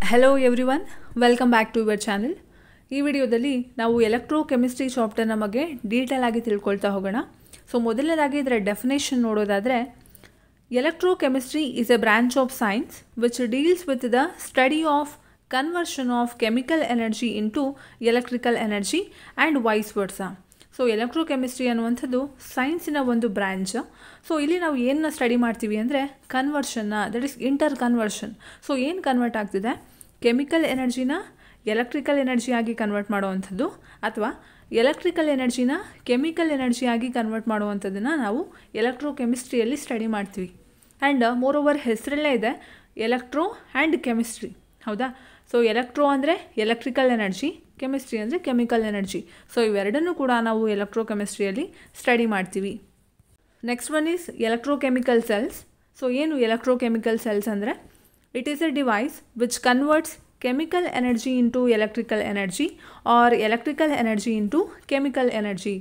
Hello everyone, welcome back to your channel. ಈ ವಿಡಿಯೋದಲ್ಲಿ ನಾವು ಎಲೆಕ್ಟ್ರೋಕೆಮಿಸ್ಟ್ರಿ ಚಾಪ್ಟರ್ನ ಬಗ್ಗೆ ಡೀಟೇಲ್ ಆಗಿ ತಿಳ್ಕೊಳ್ತಾ ಹೋಗೋಣ. ಸೊ ಮೊದಲನೇದಾಗಿ ಇದರ ಡೆಫಿನೇಷನ್ ನೋಡೋದಾದರೆ electrochemistry is a branch of science which deals with the study of conversion of chemical energy into electrical energy and vice versa. So electrochemistry ಅನ್ನುವಂಥದ್ದು ಸೈನ್ಸಿನ ಒಂದು ಬ್ರ್ಯಾಂಚ್. ಸೊ ಇಲ್ಲಿ ನಾವು ಏನನ್ನ ಸ್ಟಡಿ ಮಾಡ್ತೀವಿ ಅಂದರೆ ಕನ್ವರ್ಷನ್ನ, that is interconversion. So ಏನು ಕನ್ವರ್ಟ್ ಆಗ್ತಿದೆ, ಕೆಮಿಕಲ್ ಎನರ್ಜಿನ ಎಲೆಕ್ಟ್ರಿಕಲ್ ಎನರ್ಜಿಯಾಗಿ ಕನ್ವರ್ಟ್ ಮಾಡುವಂಥದ್ದು ಅಥವಾ ಎಲೆಕ್ಟ್ರಿಕಲ್ ಎನರ್ಜಿನ ಕೆಮಿಕಲ್ ಎನರ್ಜಿಯಾಗಿ ಕನ್ವರ್ಟ್ ಮಾಡುವಂಥದ್ದನ್ನು ನಾವು ಎಲೆಕ್ಟ್ರೋಕೆಮಿಸ್ಟ್ರಿಯಲ್ಲಿ ಸ್ಟಡಿ ಮಾಡ್ತೀವಿ. ಆ್ಯಂಡ್ ಮೋರ್ ಓವರ್ ಹೆಸರಲ್ಲೇ ಇದೆ ಎಲೆಕ್ಟ್ರೋ ಆ್ಯಂಡ್ ಕೆಮಿಸ್ಟ್ರಿ, ಹೌದಾ? ಸೊ ಎಲೆಕ್ಟ್ರೋ ಅಂದರೆ ಎಲೆಕ್ಟ್ರಿಕಲ್ ಎನರ್ಜಿ, ಕೆಮಿಸ್ಟ್ರಿ ಅಂದರೆ ಕೆಮಿಕಲ್ ಎನರ್ಜಿ. ಸೊ ಇವೆರಡನ್ನೂ ಕೂಡ ನಾವು ಎಲೆಕ್ಟ್ರೋಕೆಮಿಸ್ಟ್ರಿಯಲ್ಲಿ ಸ್ಟಡಿ ಮಾಡ್ತೀವಿ. Next one is electrochemical cells. So ಏನು ಎಲೆಕ್ಟ್ರೋಕೆಮಿಕಲ್ ಸೆಲ್ಸ್ ಅಂದರೆ it is a device which converts chemical energy into electrical energy or electrical energy into chemical energy.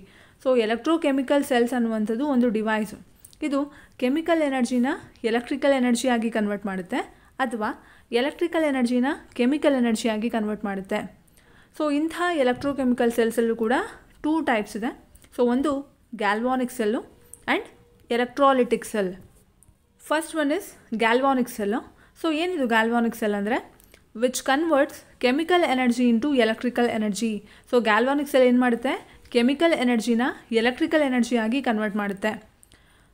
So electrochemical cells ಅನ್ನುವಂಥದ್ದು ಒಂದು device. ಇದು ಕೆಮಿಕಲ್ ಎನರ್ಜಿನ electrical ಎನರ್ಜಿಯಾಗಿ convert ಮಾಡುತ್ತೆ ಅಥವಾ electrical ಎನರ್ಜಿನ ಕೆಮಿಕಲ್ ಎನರ್ಜಿಯಾಗಿ ಕನ್ವರ್ಟ್ ಮಾಡುತ್ತೆ. ಸೊ ಇಂಥ ಎಲೆಕ್ಟ್ರೋಕೆಮಿಕಲ್ ಸೆಲ್ಸಲ್ಲೂ ಕೂಡ 2 ಟೈಪ್ಸ್ ಇದೆ. ಸೊ ಒಂದು galvanic cell and electrolytic cell. First one is galvanic cell. So ಏನಿದು ಗ್ಯಾಲ್ವಾನಿಕ್ ಸೆಲ್ ಅಂದರೆ which converts chemical energy into electrical energy. So galvanic cell ಏನು ಮಾಡುತ್ತೆ, ಕೆಮಿಕಲ್ ಎನರ್ಜಿನ ಎಲೆಕ್ಟ್ರಿಕಲ್ ಎನರ್ಜಿಯಾಗಿ ಕನ್ವರ್ಟ್ ಮಾಡುತ್ತೆ.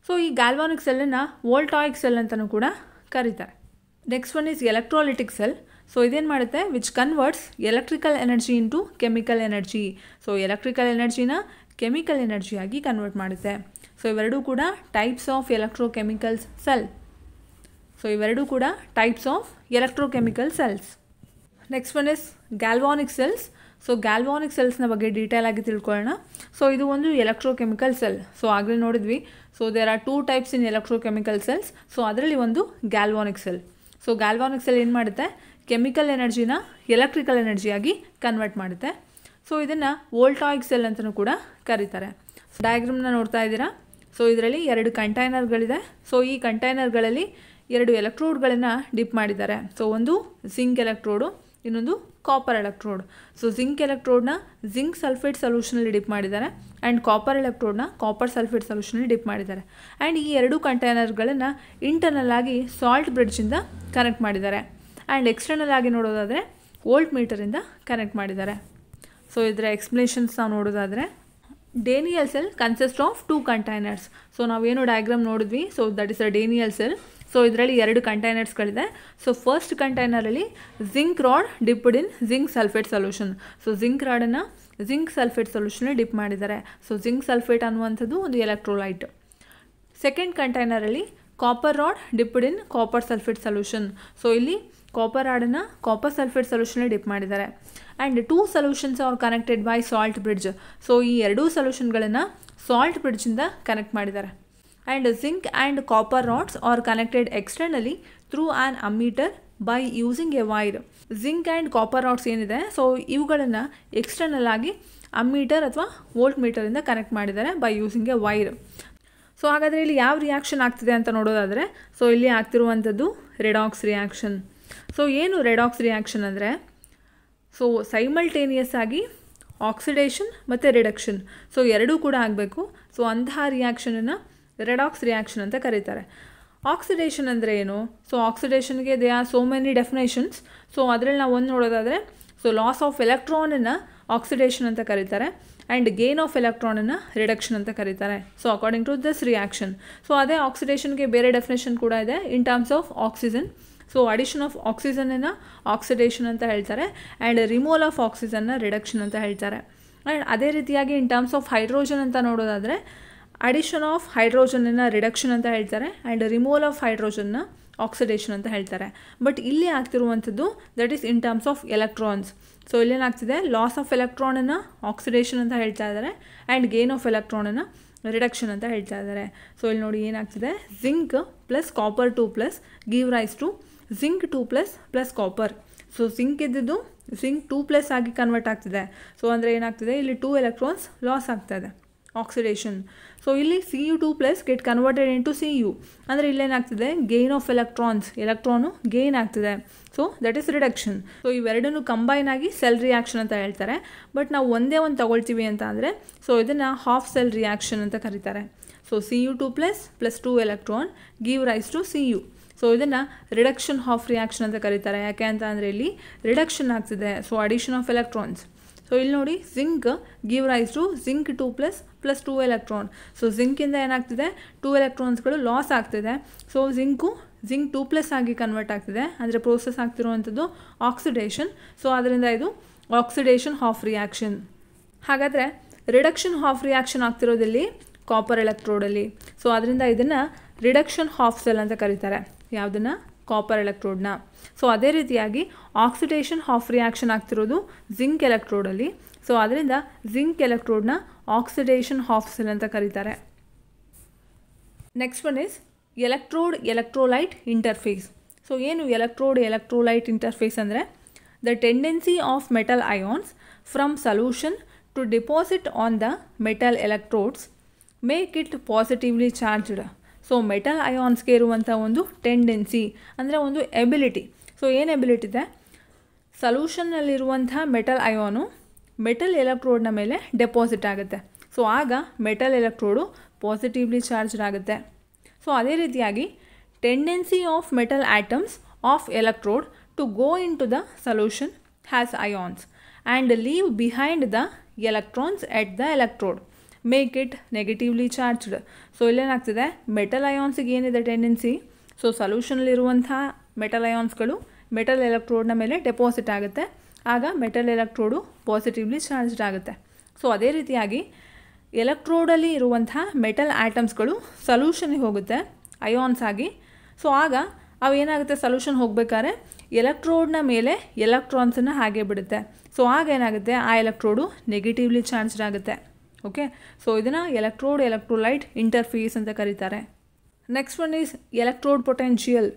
ಸೊ ಈ ಗ್ಯಾಲ್ವಾನಿಕ್ ಸೆಲ್ಲನ್ನು ವೋಲ್ಟಾಯಿಕ್ ಸೆಲ್ ಅಂತಲೂ ಕೂಡ ಕರೀತಾರೆ. Next one is electrolytic cell. So ಇದೇನು ಮಾಡುತ್ತೆ, which converts electrical energy into chemical energy. So electrical ಎನರ್ಜಿನ ಕೆಮಿಕಲ್ ಎನರ್ಜಿಯಾಗಿ ಕನ್ವರ್ಟ್ ಮಾಡುತ್ತೆ. ಸೊ ಇವೆರಡೂ ಕೂಡ types of electrochemicals cell. So ಇವೆರಡೂ ಕೂಡ types of electrochemical cells. Next one is galvanic cells. So galvanic ಸೆಲ್ಸ್ನ ಬಗ್ಗೆ ಡೀಟೇಲ್ ಆಗಿ ತಿಳ್ಕೊಳ್ಳೋಣ. ಸೊ ಇದು ಒಂದು ಎಲೆಕ್ಟ್ರೋಕೆಮಿಕಲ್ ಸೆಲ್. ಸೊ ಆಗಲೇ ನೋಡಿದ್ವಿ. So there are 2 types in electrochemical cells. So ಅದರಲ್ಲಿ ಒಂದು galvanic cell. So galvanic cell ಏನು ಮಾಡುತ್ತೆ, ಕೆಮಿಕಲ್ ಎನರ್ಜಿನ ಎಲೆಕ್ಟ್ರಿಕಲ್ ಎನರ್ಜಿಯಾಗಿ ಕನ್ವರ್ಟ್ ಮಾಡುತ್ತೆ. ಸೊ ಇದನ್ನು ವೋಲ್ಟಾಯಿಕ್ ಸೆಲ್ ಅಂತಲೂ ಕೂಡ ಕರೀತಾರೆ. ಡಯಾಗ್ರಾಮ್ನ ನೋಡ್ತಾ ಇದ್ದೀರಾ. ಸೊ ಇದರಲ್ಲಿ 2 ಕಂಟೈನರ್ಗಳಿದೆ. ಸೊ ಈ ಕಂಟೈನರ್ಗಳಲ್ಲಿ 2 ಎಲೆಕ್ಟ್ರೋಡ್ಗಳನ್ನು ಡಿಪ್ ಮಾಡಿದ್ದಾರೆ. ಸೊ ಒಂದು ಜಿಂಕ್ ಎಲೆಕ್ಟ್ರೋಡು, ಇನ್ನೊಂದು ಕಾಪರ್ ಎಲೆಕ್ಟ್ರೋಡ್. ಸೊ ಜಿಂಕ್ ಎಲೆಕ್ಟ್ರೋಡ್ನ ಜಿಂಕ್ ಸಲ್ಫೇಟ್ ಸೊಲ್ಯೂಷನಲ್ಲಿ ಡಿಪ್ ಮಾಡಿದ್ದಾರೆ ಆ್ಯಂಡ್ ಕಾಪರ್ ಎಲೆಕ್ಟ್ರೋಡ್ನ ಕಾಪರ್ ಸಲ್ಫೇಟ್ ಸೊಲ್ಯೂಷನಲ್ಲಿ ಡಿಪ್ ಮಾಡಿದ್ದಾರೆ. ಆ್ಯಂಡ್ ಈ 2 ಕಂಟೈನರ್ಗಳನ್ನು ಇಂಟರ್ನಲ್ ಆಗಿ ಸಾಲ್ಟ್ ಬ್ರಿಡ್ಜಿಂದ ಕನೆಕ್ಟ್ ಮಾಡಿದ್ದಾರೆ ಆ್ಯಂಡ್ ಎಕ್ಸ್ಟರ್ನಲ್ ಆಗಿ ನೋಡೋದಾದರೆ ವೋಲ್ಟ್ ಮೀಟರಿಂದ ಕನೆಕ್ಟ್ ಮಾಡಿದ್ದಾರೆ. ಸೊ ಇದರ ಎಕ್ಸ್ಪ್ಲೇಷನ್ಸ್ ನಾವು ನೋಡೋದಾದರೆ Daniell cell consist of 2 containers. So ನಾವೇನು ಡಯಾಗ್ರಾಮ್ ನೋಡಿದ್ವಿ, so that is a Daniel cell. So ಇದರಲ್ಲಿ 2 ಕಂಟೈನರ್ಸ್ಗಳಿದೆ. ಸೊ ಫಸ್ಟ್ ಕಂಟೈನರಲ್ಲಿ zinc rod dipped in zinc sulphate solution. So zinc ರಾಡನ್ನು ಜಿಂಕ್ ಸಲ್ಫೇಟ್ ಸೊಲ್ಯೂಷನಲ್ಲಿ ಡಿಪ್ ಮಾಡಿದ್ದಾರೆ. ಸೊ ಜಿಂಕ್ ಸಲ್ಫೇಟ್ ಅನ್ನುವಂಥದ್ದು ಒಂದು ಎಲೆಕ್ಟ್ರೋಲೈಟ್. ಸೆಕೆಂಡ್ ಕಂಟೈನರಲ್ಲಿ copper rod dipped in copper sulphate solution. So ಇಲ್ಲಿ ಕಾಪರ್ ರಾಡನ್ನು ಕಾಪರ್ ಸಲ್ಫೇಟ್ ಸೊಲ್ಯೂಷನಲ್ಲಿ ಡಿಪ್ ಮಾಡಿದ್ದಾರೆ. And 2 solutions are connected by salt bridge. So ಈ 2 ಸೊಲ್ಯೂಷನ್ಗಳನ್ನು ಸಾಲ್ಟ್ ಬ್ರಿಡ್ಜಿಂದ ಕನೆಕ್ಟ್ ಮಾಡಿದ್ದಾರೆ. And zinc and copper rods are connected externally through an ammeter by using A wire. Zinc and copper rods ಏನಿದೆ, so ಇವುಗಳನ್ನು external ಆಗಿ ammeter ಅಥವಾ volt ಮೀಟರಿಂದ connect ಮಾಡಿದ್ದಾರೆ by using A wire. So ಹಾಗಾದರೆ ಇಲ್ಲಿ ಯಾವ ರಿಯಾಕ್ಷನ್ ಆಗ್ತಿದೆ ಅಂತ ನೋಡೋದಾದರೆ, ಸೊ ಇಲ್ಲಿ ಆಗ್ತಿರುವಂಥದ್ದು ರೆಡಾಕ್ಸ್ ರಿಯಾಕ್ಷನ್. ಸೊ ಏನು ರೆಡಾಕ್ಸ್ ರಿಯಾಕ್ಷನ್ ಅಂದರೆ, ಸೊ ಸೈಮಲ್ಟೇನಿಯಸ್ ಆಗಿ ಆಕ್ಸಿಡೇಷನ್ ಮತ್ತು ರಿಡಕ್ಷನ್, ಸೊ ಎರಡೂ ಕೂಡ ಆಗಬೇಕು. ಸೊ ಅಂತಹ ರಿಯಾಕ್ಷನನ್ನು ರೆಡಾಕ್ಸ್ ರಿಯಾಕ್ಷನ್ ಅಂತ ಕರೀತಾರೆ. ಆಕ್ಸಿಡೇಷನ್ ಅಂದರೆ ಏನು? ಸೊ ಆಕ್ಸಿಡೇಷನ್ಗೆ they are so many definitions. So ಅದರಲ್ಲಿ ನಾವು ಒಂದು ನೋಡೋದಾದರೆ, ಸೊ ಲಾಸ್ ಆಫ್ ಎಲೆಕ್ಟ್ರಾನನ್ನು ಆಕ್ಸಿಡೇಷನ್ ಅಂತ ಕರೀತಾರೆ ಆ್ಯಂಡ್ ಗೇನ್ ಆಫ್ ಎಲೆಕ್ಟ್ರಾನನ್ನು ರಿಡಕ್ಷನ್ ಅಂತ ಕರೀತಾರೆ. So according to this reaction. So ಅದೇ ಆಕ್ಸಿಡೇಷನ್ಗೆ ಬೇರೆ ಡೆಫಿನೇಷನ್ ಕೂಡ ಇದೆ in terms of oxygen. So addition of ಆಕ್ಸಿಜನನ್ನು ಆಕ್ಸಿಡೇಷನ್ ಅಂತ ಹೇಳ್ತಾರೆ ಆ್ಯಂಡ್ ರಿಮೂವಲ್ ಆಫ್ ಆಕ್ಸಿಜನ್ನ ರಿಡಕ್ಷನ್ ಅಂತ ಹೇಳ್ತಾರೆ. ಆ್ಯಂಡ್ ಅದೇ ರೀತಿಯಾಗಿ ಇನ್ ಟರ್ಮ್ಸ್ ಆಫ್ ಹೈಡ್ರೋಜನ್ ಅಂತ ನೋಡೋದಾದರೆ ಅಡಿಷನ್ ಆಫ್ ಹೈಡ್ರೋಜನನ್ನು ರಿಡಕ್ಷನ್ ಅಂತ ಹೇಳ್ತಾರೆ ಆ್ಯಂಡ್ ರಿಮೂವಲ್ ಆಫ್ ಹೈಡ್ರೋಜನ್ನ ಆಕ್ಸಿಡೇಷನ್ ಅಂತ ಹೇಳ್ತಾರೆ. ಬಟ್ ಇಲ್ಲಿ ಆಗ್ತಿರುವಂಥದ್ದು that is in terms of electrons. So ಇಲ್ಲೇನಾಗ್ತಿದೆ, ಲಾಸ್ ಆಫ್ ಎಲೆಕ್ಟ್ರಾನನ್ನು ಆಕ್ಸಿಡೇಷನ್ ಅಂತ ಹೇಳ್ತಾ ಇದ್ದಾರೆ ಆ್ಯಂಡ್ ಗೇನ್ ಆಫ್ ಎಲೆಕ್ಟ್ರಾನನ್ನು ರಿಡಕ್ಷನ್ ಅಂತ ಹೇಳ್ತಾ ಇದ್ದಾರೆ. ಸೊ ಇಲ್ಲಿ ನೋಡಿ ಏನಾಗ್ತಿದೆ, zinc plus copper 2 plus give rise to zinc 2 plus copper. So zinc ಇದ್ದಿದ್ದು ಜಿಂಕ್ 2 ಪ್ಲಸ್ ಆಗಿ ಕನ್ವರ್ಟ್ ಆಗ್ತಿದೆ. ಸೊ ಅಂದರೆ ಏನಾಗ್ತಿದೆ, ಇಲ್ಲಿ 2 ಎಲೆಕ್ಟ್ರಾನ್ಸ್ ಲಾಸ್ ಆಗ್ತಾಯಿದೆ. ಆಕ್ಸಿಡೇಷನ್. ಸೊ ಇಲ್ಲಿ Cu2+ get converted into Cu, ಅಂದರೆ ಇಲ್ಲೇನಾಗ್ತಿದೆ gain of electrons, electron gain ಆಗ್ತಿದೆ. So that is reduction. So ಇವೆರಡನ್ನು ಕಂಬೈನ್ ಆಗಿ ಸೆಲ್ ರಿಯಾಕ್ಷನ್ ಅಂತ ಹೇಳ್ತಾರೆ. ಬಟ್ ನಾವು ಒಂದೇ ಒಂದು ತಗೊಳ್ತೀವಿ ಅಂತ ಅಂದರೆ ಸೊ ಇದನ್ನು ಹಾಫ್ ಸೆಲ್ ರಿಯಾಕ್ಷನ್ ಅಂತ ಕರೀತಾರೆ. So Cu2+ + 2 electron give rise to Cu. So ಇದನ್ನು ರಿಡಕ್ಷನ್ ಹಾಫ್ ರಿಯಾಕ್ಷನ್ ಅಂತ ಕರೀತಾರೆ. ಯಾಕೆ ಅಂತ ಅಂದರೆ ಇಲ್ಲಿ ರಿಡಕ್ಷನ್ ಆಗ್ತಿದೆ, so addition of electrons. So ಇಲ್ಲಿ ನೋಡಿ zinc give rise to Zinc2+ + 2 electron. So ಜಿಂಕಿಂದ ಏನಾಗ್ತಿದೆ 2 ಎಲೆಕ್ಟ್ರಾನ್ಸ್ಗಳು ಲಾಸ್ ಆಗ್ತಿದೆ. ಸೊ Zinc2+ ಆಗಿ ಕನ್ವರ್ಟ್ ಆಗ್ತಿದೆ, ಅಂದರೆ ಪ್ರೋಸೆಸ್ ಆಗ್ತಿರುವಂಥದ್ದು ಆಕ್ಸಿಡೇಷನ್. ಸೊ ಅದರಿಂದ ಇದು ಆಕ್ಸಿಡೇಷನ್ ಹಾಫ್ ರಿಯಾಕ್ಷನ್. ಹಾಗಾದರೆ ರಿಡಕ್ಷನ್ ಹಾಫ್ ರಿಯಾಕ್ಷನ್ ಆಗ್ತಿರೋದಲ್ಲಿ ಕಾಪರ್ ಎಲೆಕ್ಟ್ರೋಡಲ್ಲಿ. ಸೊ ಅದರಿಂದ ಇದನ್ನು ರಿಡಕ್ಷನ್ ಹಾಫ್ ಸೆಲ್ ಅಂತ ಕರೀತಾರೆ. ಯಾವುದನ್ನು? ಕಾಪರ್ ಎಲೆಕ್ಟ್ರೋಡ್ನ. ಸೊ ಅದೇ ರೀತಿಯಾಗಿ ಆಕ್ಸಿಡೇಷನ್ ಹಾಫ್ ರಿಯಾಕ್ಷನ್ ಆಗ್ತಿರೋದು ಜಿಂಕ್ ಎಲೆಕ್ಟ್ರೋಡಲ್ಲಿ. ಸೊ ಅದರಿಂದ ಜಿಂಕ್ ಎಲೆಕ್ಟ್ರೋಡ್ನ ಆಕ್ಸಿಡೇಷನ್ ಹಾಫ್ ಸೆಲ್ ಅಂತ ಕರೀತಾರೆ. Next one is electrolyte interface. So ಏನು ಎಲೆಕ್ಟ್ರೋಲೈಟ್ ಇಂಟರ್ಫೇಸ್ ಅಂದರೆ the tendency of metal ions from solution to deposit on the metal electrodes make it positively charged. So metal ಅಯಾನ್ಸ್ಗೆ ಇರುವಂಥ ಒಂದು tendency ಅಂದರೆ ಒಂದು ability. So ಏನು ಎಬಿಲಿಟಿ ಇದೆ? ಸೊಲ್ಯೂಷನ್ನಲ್ಲಿರುವಂಥ metal ion metal ಎಲೆಕ್ಟ್ರೋಡ್ನ ಮೇಲೆ ಡೆಪಾಸಿಟ್ ಆಗುತ್ತೆ. ಸೊ ಆಗ ಮೆಟಲ್ ಎಲೆಕ್ಟ್ರೋಡು ಪಾಸಿಟಿವ್ಲಿ ಚಾರ್ಜ್ಡ್ ಆಗುತ್ತೆ. ಸೊ ಅದೇ ರೀತಿಯಾಗಿ tendency of metal atoms of electrode to go into the solution has ions and leave behind the electrons at the electrode make it negatively charged. So ಇಲ್ಲೇನಾಗ್ತಿದೆ metal ಅಯಾನ್ಸಿಗೆ ಏನಿದೆ tendency, so ಸೊಲ್ಯೂಷನಲ್ಲಿರುವಂಥ metal ಅಯಾನ್ಸ್ಗಳು metal ಎಲೆಕ್ಟ್ರೋಡ್ನ ಮೇಲೆ deposit ಆಗುತ್ತೆ. ಆಗ metal electrode positively charged ಆಗುತ್ತೆ. ಸೊ ಅದೇ ರೀತಿಯಾಗಿ ಎಲೆಕ್ಟ್ರೋಡಲ್ಲಿ ಇರುವಂಥ ಮೆಟಲ್ ಆಟಮ್ಸ್ಗಳು ಸೊಲ್ಯೂಷನ್ಗೆ ಹೋಗುತ್ತೆ ಅಯಾನ್ಸ್ ಆಗಿ. ಸೊ ಆಗ ಅವೇನಾಗುತ್ತೆ, ಸೊಲ್ಯೂಷನ್ ಹೋಗಬೇಕಾದ್ರೆ ಎಲೆಕ್ಟ್ರೋಡ್ನ ಮೇಲೆ ಎಲೆಕ್ಟ್ರಾನ್ಸನ್ನು ಹಾಗೆ ಬಿಡುತ್ತೆ. ಸೊ ಆಗ ಏನಾಗುತ್ತೆ, ಆ ಎಲೆಕ್ಟ್ರೋಡು ನೆಗೆಟಿವ್ಲಿ ಚಾರ್ಜ್ಡ್ ಆಗುತ್ತೆ. ಓಕೆ, ಸೊ ಇದನ್ನು ಎಲೆಕ್ಟ್ರೋಲೈಟ್ ಇಂಟರ್ಫೇಸ್ ಅಂತ ಕರೀತಾರೆ. Next one is electrode potential.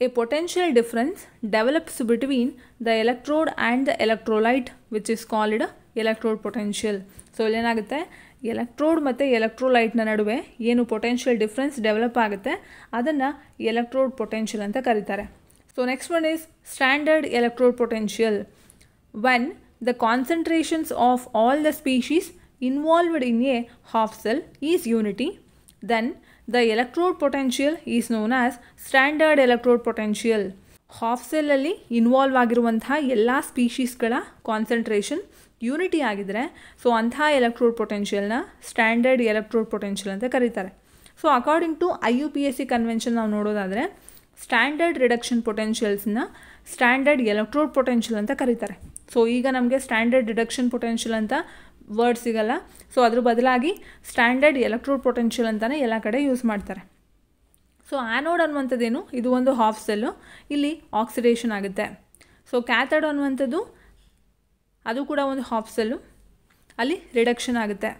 A potential difference develops between the electrode and the electrolyte which is called electrode potential. So ಇಲ್ಲೇನಾಗುತ್ತೆ, ಎಲೆಕ್ಟ್ರೋಡ್ ಮತ್ತು ಎಲೆಕ್ಟ್ರೋಲೈಟ್ನ ನಡುವೆ ಏನು ಪೊಟೆನ್ಷಿಯಲ್ ಡಿಫ್ರೆನ್ಸ್ ಡೆವಲಪ್ ಆಗುತ್ತೆ ಅದನ್ನು ಎಲೆಕ್ಟ್ರೋಡ್ ಪೊಟೆನ್ಷಿಯಲ್ ಅಂತ ಕರೀತಾರೆ. So next one is standard electrode potential. When the concentrations of all the species involved in a half cell is unity, then the electrode potential is known as standard electrode potential. Half ಸೆಲ್ಲಲ್ಲಿ involve ಆಗಿರುವಂತಹ ಎಲ್ಲ ಸ್ಪೀಷೀಸ್ಗಳ concentration unity ಆಗಿದ್ದರೆ so ಅಂತಹ electrode ಪೊಟೆನ್ಷಿಯಲ್ನ standard electrode potential ಅಂತ ಕರೀತಾರೆ. So according to IUPAC convention ನಾವು ನೋಡೋದಾದರೆ ಸ್ಟ್ಯಾಂಡರ್ಡ್ ರಿಡಕ್ಷನ್ ಪೊಟೆನ್ಷಿಯಲ್ಸ್ನ ಸ್ಟ್ಯಾಂಡರ್ಡ್ ಎಲೆಕ್ಟ್ರೋಡ್ ಪೊಟೆನ್ಷಿಯಲ್ ಅಂತ ಕರೀತಾರೆ. ಸೊ ಈಗ ನಮಗೆ ಸ್ಟ್ಯಾಂಡರ್ಡ್ ರಿಡಕ್ಷನ್ ಪೊಟೆನ್ಷಿಯಲ್ ಅಂತ ವರ್ಡ್ ಸಿಗಲ್ಲ. ಸೊ ಅದ್ರ ಬದಲಾಗಿ ಸ್ಟ್ಯಾಂಡರ್ಡ್ ಎಲೆಕ್ಟ್ರೋಡ್ ಪೊಟೆನ್ಷಿಯಲ್ ಅಂತಲೇ ಎಲ್ಲ ಕಡೆ ಯೂಸ್ ಮಾಡ್ತಾರೆ. ಸೊ ಆ್ಯನೋಡ್ ಅನ್ನುವಂಥದ್ದೇನು, ಇದು ಒಂದು ಹಾಫ್ ಸೆಲ್ಲು, ಇಲ್ಲಿ ಆಕ್ಸಿಡೇಷನ್ ಆಗುತ್ತೆ. ಸೊ ಕ್ಯಾಥೋಡ್ ಅನ್ನುವಂಥದ್ದು ಅದು ಕೂಡ ಒಂದು ಹಾಫ್ ಸೆಲ್ಲು, ಅಲ್ಲಿ ರಿಡಕ್ಷನ್ ಆಗುತ್ತೆ.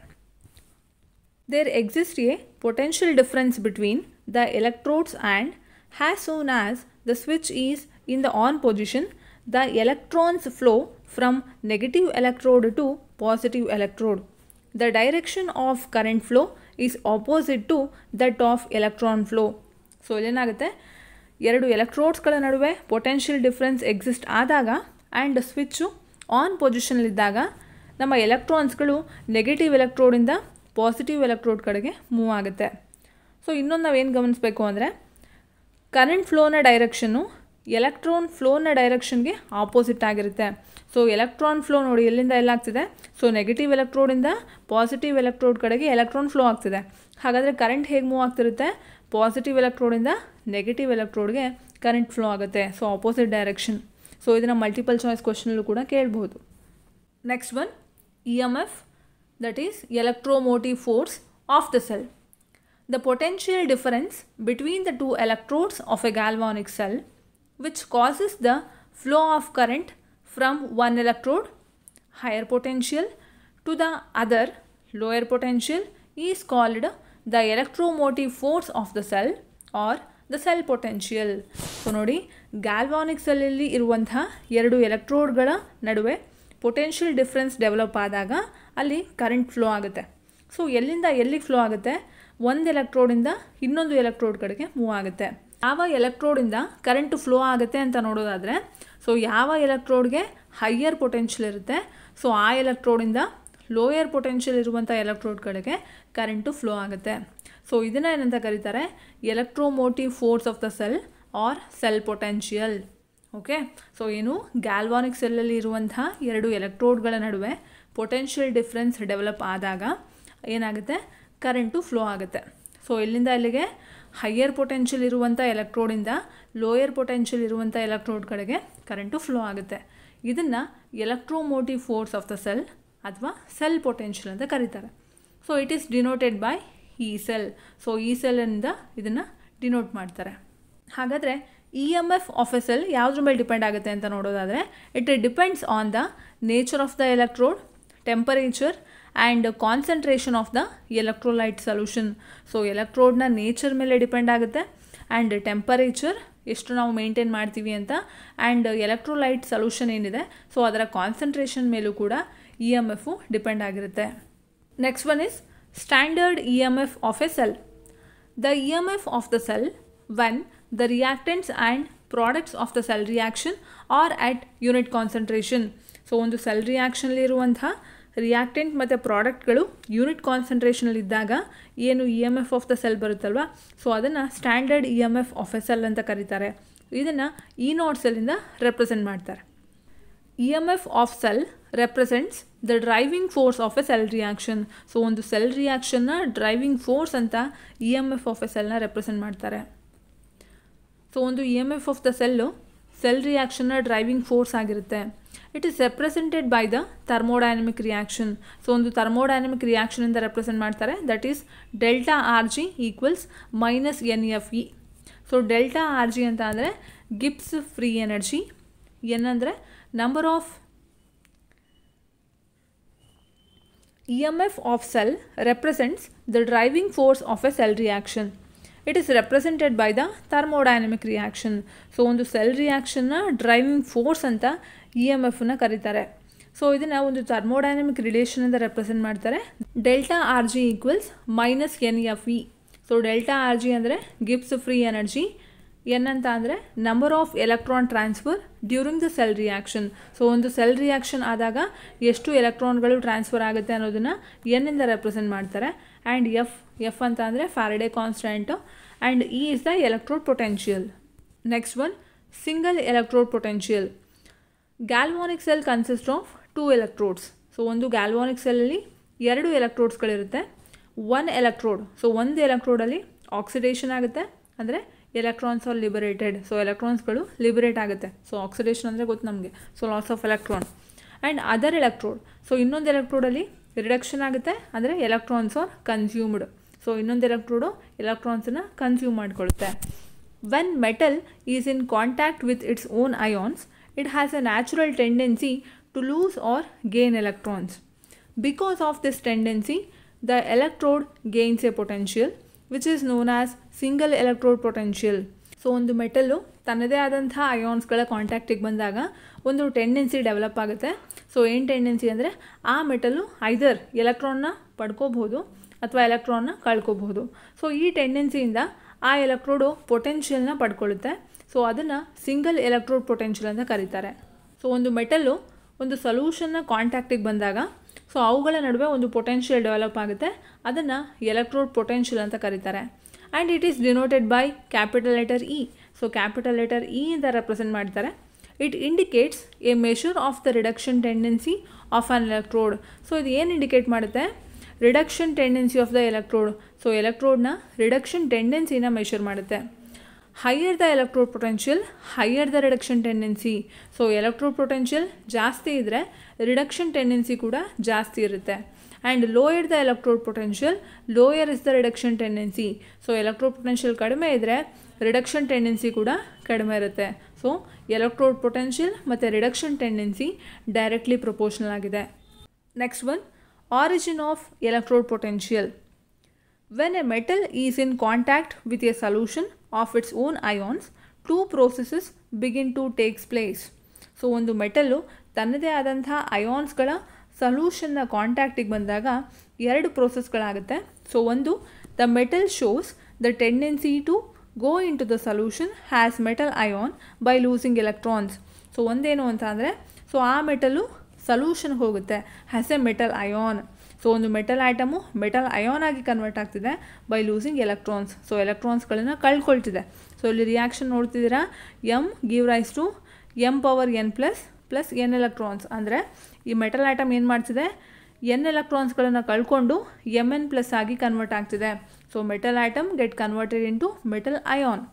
There exist a potential difference between the electrodes and as soon as the switch is in the on position the electrons flow from negative electrode to positive electrode. The direction of current flow is opposite to that of electron flow. So ಇಲ್ಲೇನಾಗುತ್ತೆ, ಎರಡು ಎಲೆಕ್ಟ್ರೋಡ್ಸ್ಗಳ ನಡುವೆ potential difference exist ಆದಾಗ and switch on ಪೊಸಿಷನಲ್ಲಿದ್ದಾಗ ನಮ್ಮ ಎಲೆಕ್ಟ್ರಾನ್ಸ್ಗಳು negative ಎಲೆಕ್ಟ್ರೋಡಿಂದ positive electrode ಕಡೆಗೆ ಮೂವ್ ಆಗುತ್ತೆ. ಸೊ ಇನ್ನೊಂದು ನಾವೇನು ಗಮನಿಸಬೇಕು ಅಂದರೆ ಕರೆಂಟ್ ಫ್ಲೋನ ಡೈರೆಕ್ಷನ್ನು ಎಲೆಕ್ಟ್ರಾನ್ ಫ್ಲೋನ ಡೈರೆಕ್ಷನ್ಗೆ ಆಪೋಸಿಟ್ ಆಗಿರುತ್ತೆ. ಸೊ ಎಲೆಕ್ಟ್ರಾನ್ ಫ್ಲೋ ನೋಡಿ ಎಲ್ಲಿಂದ ಎಲ್ಲಾಗ್ತಿದೆ, ಸೊ ನೆಗೆಟಿವ್ ಎಲೆಕ್ಟ್ರೋಡಿಂದ ಪಾಸಿಟಿವ್ ಎಲೆಕ್ಟ್ರೋಡ್ ಕಡೆಗೆ ಎಲೆಕ್ಟ್ರಾನ್ ಫ್ಲೋ ಆಗ್ತಿದೆ. ಹಾಗಾದರೆ ಕರೆಂಟ್ ಹೇಗೆ ಮೂವ್ ಆಗ್ತಿರುತ್ತೆ, ಪಾಸಿಟಿವ್ ಎಲೆಕ್ಟ್ರೋಡಿಂದ ನೆಗೆಟಿವ್ ಎಲೆಕ್ಟ್ರೋಡ್ಗೆ ಕರೆಂಟ್ ಫ್ಲೋ ಆಗುತ್ತೆ. So opposite direction. ಸೊ ಇದನ್ನು ಮಲ್ಟಿಪಲ್ ಚಾಯ್ಸ್ ಕ್ವಶನಲ್ಲೂ ಕೂಡ ಕೇಳಬಹುದು. Next one EMF, that is electromotive force of the cell. The potential difference between the two electrodes of a galvanic cell which causes the flow of current from one electrode higher potential to the other lower potential is called the electromotive force of the cell or the cell potential. So ನೋಡಿ, ಗ್ಯಾಲ್ವಾನಿಕ್ ಸೆಲ್ಲಲ್ಲಿ ಇರುವಂತಹ ಎರಡು ಎಲೆಕ್ಟ್ರೋಡ್ಗಳ ನಡುವೆ potential difference develop ಆದಾಗ ಅಲ್ಲಿ current flow ಆಗುತ್ತೆ. So ಎಲ್ಲಿಂದ ಎಲ್ಲಿಗೆ flow ಆಗುತ್ತೆ, ಒಂದು ಎಲೆಕ್ಟ್ರೋಡಿಂದ ಇನ್ನೊಂದು ಎಲೆಕ್ಟ್ರೋಡ್ ಕಡೆಗೆ ಮೂವ್ ಆಗುತ್ತೆ. ಯಾವ ಎಲೆಕ್ಟ್ರೋಡಿಂದ ಕರೆಂಟು ಫ್ಲೋ ಆಗುತ್ತೆ ಅಂತ ನೋಡೋದಾದರೆ, ಸೊ ಯಾವ ಎಲೆಕ್ಟ್ರೋಡ್ಗೆ ಹೈಯರ್ ಪೊಟೆನ್ಷಿಯಲ್ ಇರುತ್ತೆ, ಸೊ ಆ ಎಲೆಕ್ಟ್ರೋಡಿಂದ ಲೋಯರ್ ಪೊಟೆನ್ಷಿಯಲ್ ಇರುವಂಥ ಎಲೆಕ್ಟ್ರೋಡ್ ಕಡೆಗೆ ಕರೆಂಟು ಫ್ಲೋ ಆಗುತ್ತೆ. ಸೊ ಇದನ್ನು ಏನಂತ ಕರೀತಾರೆ, electromotive force of the cell or cell potential. Okay, so ಏನು ಗ್ಯಾಲ್ವಾನಿಕ್ ಸೆಲ್ಲಲ್ಲಿ ಇರುವಂಥ ಎರಡು ಎಲೆಕ್ಟ್ರೋಡ್ಗಳ ನಡುವೆ ಪೊಟೆನ್ಷಿಯಲ್ ಡಿಫ್ರೆನ್ಸ್ ಡೆವಲಪ್ ಆದಾಗ ಏನಾಗುತ್ತೆ, ಕರೆಂಟು ಫ್ಲೋ ಆಗುತ್ತೆ. ಸೊ ಇಲ್ಲಿಂದ ಇಲ್ಲಿಗೆ ಹೈಯರ್ ಪೊಟೆನ್ಷಿಯಲ್ ಇರುವಂಥ ಎಲೆಕ್ಟ್ರೋಡಿಂದ ಲೋಯರ್ ಪೊಟೆನ್ಷಿಯಲ್ ಇರುವಂಥ ಎಲೆಕ್ಟ್ರೋಡ್ ಕಡೆಗೆ ಕರೆಂಟು ಫ್ಲೋ ಆಗುತ್ತೆ. ಇದನ್ನು electromotive force of the cell ಅಥವಾ ಸೆಲ್ ಪೊಟೆನ್ಷಿಯಲ್ ಅಂತ ಕರೀತಾರೆ. So it is denoted by E cell. So ಈ ಸೆಲ್ಲಿಂದ ಇದನ್ನು ಡಿನೋಟ್ ಮಾಡ್ತಾರೆ. ಹಾಗಾದರೆ E M F of a cell ಯಾವುದ್ರ ಮೇಲೆ ಡಿಪೆಂಡ್ ಆಗುತ್ತೆ ಅಂತ ನೋಡೋದಾದರೆ, it depends on the nature of the electrode, temperature and concentration of the electrolyte solution. So ಎಲೆಕ್ಟ್ರೋಡ್ನ ನೇಚರ್ ಮೇಲೆ ಡಿಪೆಂಡ್ ಆಗುತ್ತೆ, ಆ್ಯಂಡ್ ಟೆಂಪರೇಚರ್ ಎಷ್ಟು ನಾವು ಮೇಂಟೈನ್ ಮಾಡ್ತೀವಿ ಅಂತ, ಆ್ಯಂಡ್ ಎಲೆಕ್ಟ್ರೋಲೈಟ್ ಸೊಲ್ಯೂಷನ್ ಏನಿದೆ ಸೊ ಅದರ ಕಾನ್ಸಂಟ್ರೇಷನ್ ಮೇಲೂ ಕೂಡ ಇ ಎಮ್ ಎಫು ಡಿಪೆಂಡ್ ಆಗಿರುತ್ತೆ. Next one is standard E M F of a cell. The E M F of the cell when the reactants and products of the cell reaction are at unit concentration. So ಒಂದು cell ರಿಯಾಕ್ಷನ್ಲಿರುವಂಥ reactant ಮತ್ತು ಪ್ರಾಡಕ್ಟ್ಗಳು unit ಕಾನ್ಸಂಟ್ರೇಷನಲ್ಲಿದ್ದಾಗ ಏನು E M F of the cell ಬರುತ್ತಲ್ವ, so ಅದನ್ನು standard E M F of a cell ಅಂತ ಕರೀತಾರೆ. ಇದನ್ನು ಇ ನಾಟ್ ಸೆಲ್ಲಿಂದ ರೆಪ್ರೆಸೆಂಟ್ ಮಾಡ್ತಾರೆ. E M F of cell represents the driving force of a cell reaction. So ಒಂದು cell ರಿಯಾಕ್ಷನ್ನ driving force ಅಂತ E M F of a ಸೆಲ್ನ represent ಮಾಡ್ತಾರೆ. ಸೊ ಒಂದು E M F of the cell cell ರಿಯಾಕ್ಷನ್ನ driving force ಆಗಿರುತ್ತೆ. It is represented by the thermodynamic reaction. So ಒಂದು thermodynamic ರಿಯಾಕ್ಷನಿಂದ ರೆಪ್ರೆಸೆಂಟ್ ಮಾಡ್ತಾರೆ. That is delta R G equals minus N F E. So delta R G ಅಂತ ಅಂದರೆ Gibbs free energy, N ಅಂದರೆ number of E M F of cell represents the driving force of a cell reaction. It is represented by the thermodynamic reaction. So ಒಂದು cell ರಿಯಾಕ್ಷನ್ನ driving force ಅಂತ E M ಎಫ್ನ ಕರೀತಾರೆ. So ಇದನ್ನು ಒಂದು thermodynamic ರಿಲೇಷನಿಂದ represent ಮಾಡ್ತಾರೆ. Delta R G equals minus N F E. So delta R G ಅಂದರೆ ಗಿಬ್ಸ್ ಫ್ರೀ ಎನರ್ಜಿ, ಎನ್ ಅಂತ ಅಂದರೆ number of electron transfer during the cell reaction. So ಒಂದು ಸೆಲ್ ರಿಯಾಕ್ಷನ್ ಆದಾಗ ಎಷ್ಟು ಎಲೆಕ್ಟ್ರಾನ್ಗಳು ಟ್ರಾನ್ಸ್ಫರ್ ಆಗುತ್ತೆ ಅನ್ನೋದನ್ನು ಎನ್ನಿಂದ ರೆಪ್ರೆಸೆಂಟ್ ಮಾಡ್ತಾರೆ. ಆ್ಯಂಡ್ ಎಫ್ ಅಂತ ಅಂದರೆ Faraday constant, and E is the electrode potential. Next one single electrode potential. Galvanic cell consist of 2 electrodes. So ಒಂದು ಗ್ಯಾಲ್ವಾನಿಕ್ ಸೆಲ್ಲಲ್ಲಿ 2 ಎಲೆಕ್ಟ್ರೋಡ್ಸ್ಗಳಿರುತ್ತೆ. 1 ಎಲೆಕ್ಟ್ರೋಡ್, ಸೊ ಒಂದು ಎಲೆಕ್ಟ್ರೋಡಲ್ಲಿ ಆಕ್ಸಿಡೇಷನ್ ಆಗುತ್ತೆ, ಅಂದರೆ ಎಲೆಕ್ಟ್ರಾನ್ಸ್ ಆರ್ ಲಿಬರೇಟೆಡ್. ಸೊ ಎಲೆಕ್ಟ್ರಾನ್ಸ್ಗಳು ಲಿಬರೇಟ್ ಆಗುತ್ತೆ. So oxidation ಅಂದರೆ ಗೊತ್ತು ನಮಗೆ, so loss of electron. And other electrode, so ಇನ್ನೊಂದು ಎಲೆಕ್ಟ್ರೋಡಲ್ಲಿ ರಿಡಕ್ಷನ್ ಆಗುತ್ತೆ, ಅಂದರೆ ಎಲೆಕ್ಟ್ರಾನ್ಸ್ ಆರ್ ಕನ್ಸ್ಯೂಮ್ಡ್. ಸೊ ಇನ್ನೊಂದು ಎಲೆಕ್ಟ್ರೋಡು ಎಲೆಕ್ಟ್ರಾನ್ಸನ್ನು ಕನ್ಸ್ಯೂಮ್ ಮಾಡಿಕೊಳ್ಳುತ್ತೆ. When metal is in contact with its own ions, it has a natural tendency to lose or gain electrons. Because of this tendency, the electrode gains a potential which is known as single electrode potential. So ಒಂದು metal ತನ್ನದೇ ಆದಂಥ ಅಯಾನ್ಸ್ಗಳ ಕಾಂಟ್ಯಾಕ್ಟಿಗೆ ಬಂದಾಗ ಒಂದು tendency develop ಆಗುತ್ತೆ. So ಏನು tendency ಅಂದರೆ ಆ metal ಐದರ್ ಎಲೆಕ್ಟ್ರಾನ್ನ ಪಡ್ಕೋಬಹುದು ಅಥವಾ ಎಲೆಕ್ಟ್ರಾನ್ನ ಕಳ್ಕೋಬಹುದು. ಸೊ ಈ ಟೆಂಡೆನ್ಸಿಯಿಂದ ಆ ಎಲೆಕ್ಟ್ರೋಡು ಪೊಟೆನ್ಷಿಯಲ್ನ ಪಡ್ಕೊಳ್ಳುತ್ತೆ. ಸೊ ಅದನ್ನು ಸಿಂಗಲ್ ಎಲೆಕ್ಟ್ರೋಡ್ ಪೊಟೆನ್ಷಿಯಲ್ ಅಂತ ಕರೀತಾರೆ. ಸೊ ಒಂದು ಮೆಟಲ್ಲು ಒಂದು ಸೊಲ್ಯೂಷನ್ನ ಕಾಂಟ್ಯಾಕ್ಟಿಗೆ ಬಂದಾಗ ಸೊ ಅವುಗಳ ನಡುವೆ ಒಂದು ಪೊಟೆನ್ಷಿಯಲ್ ಡೆವಲಪ್ ಆಗುತ್ತೆ, ಅದನ್ನು ಎಲೆಕ್ಟ್ರೋಡ್ ಪೊಟೆನ್ಷಿಯಲ್ ಅಂತ ಕರೀತಾರೆ. And it is denoted by capital letter E. So capital letter E ಅಂತ ರೆಪ್ರೆಸೆಂಟ್ ಮಾಡ್ತಾರೆ. It indicates a measure of the reduction tendency of an electrode. So ಇದು ಏನು ಇಂಡಿಕೇಟ್ ಮಾಡುತ್ತೆ, reduction tendency of the electrode. So ಎಲೆಕ್ಟ್ರೋಡ್ನ reduction ಟೆಂಡೆನ್ಸಿನ measure ಮಾಡುತ್ತೆ. Higher the electrode potential, higher the reduction tendency. So electrode potential ಜಾಸ್ತಿ ಇದ್ದರೆ reduction tendency ಕೂಡ ಜಾಸ್ತಿ ಇರುತ್ತೆ. And lower the electrode potential, lower is the reduction tendency. So electrode potential ಕಡಿಮೆ ಇದ್ದರೆ ರಿಡಕ್ಷನ್ ಟೆಂಡೆನ್ಸಿ ಕೂಡ ಕಡಿಮೆ ಇರುತ್ತೆ. ಸೊ ಎಲೆಕ್ಟ್ರೋಡ್ ಪೊಟೆನ್ಷಿಯಲ್ ಮತ್ತು ರಿಡಕ್ಷನ್ ಟೆಂಡೆನ್ಸಿ ಡೈರೆಕ್ಟ್ಲಿ ಪ್ರಪೋರ್ಷನಲ್ ಆಗಿದೆ. Next one, origin of electrode potential. When a metal is in contact with a solution of its own ions, 2 processes begin to take place. So ಒಂದು metal ತನ್ನದೇ ಆದಂಥ ಅಯಾನ್ಸ್ಗಳ ಸೊಲ್ಯೂಷನ್ನ ಕಾಂಟ್ಯಾಕ್ಟಿಗೆ ಬಂದಾಗ ಎರಡು ಪ್ರೋಸೆಸ್ಗಳಾಗುತ್ತೆ. ಸೊ ಒಂದು, the metal shows the tendency to go into the solution as metal ion by losing electrons. So ಒಂದೇನು ಅಂತ ಅಂದರೆ, ಸೊ ಆ ಮೆಟಲು ಸೊಲ್ಯೂಷನ್ಗೆ ಹೋಗುತ್ತೆ as a metal ion. So ಒಂದು ಮೆಟಲ್ ಆಟಮು ಮೆಟಲ್ ಅಯಾನ್ ಆಗಿ ಕನ್ವರ್ಟ್ ಆಗ್ತಿದೆ ಬೈ ಲೂಸಿಂಗ್ ಎಲೆಕ್ಟ್ರಾನ್ಸ್. ಸೊ ಎಲೆಕ್ಟ್ರಾನ್ಸ್ಗಳನ್ನು ಕಳ್ಕೊಳ್ತಿದೆ. ಸೊ ಇಲ್ಲಿ ರಿಯಾಕ್ಷನ್ ನೋಡ್ತಿದ್ದೀರಾ, M give rise to M power N plus N electrons. ಅಂದರೆ ಈ ಮೆಟಲ್ ಆಟಮ್ ಏನು ಮಾಡ್ತಿದೆ, ಎನ್ ಎಲೆಕ್ಟ್ರಾನ್ಸ್ಗಳನ್ನು ಕಳ್ಕೊಂಡು ಎಮ್ ಎನ್ ಪ್ಲಸ್ ಆಗಿ ಕನ್ವರ್ಟ್ ಆಗ್ತಿದೆ. So metal atom get converted in to metal ion.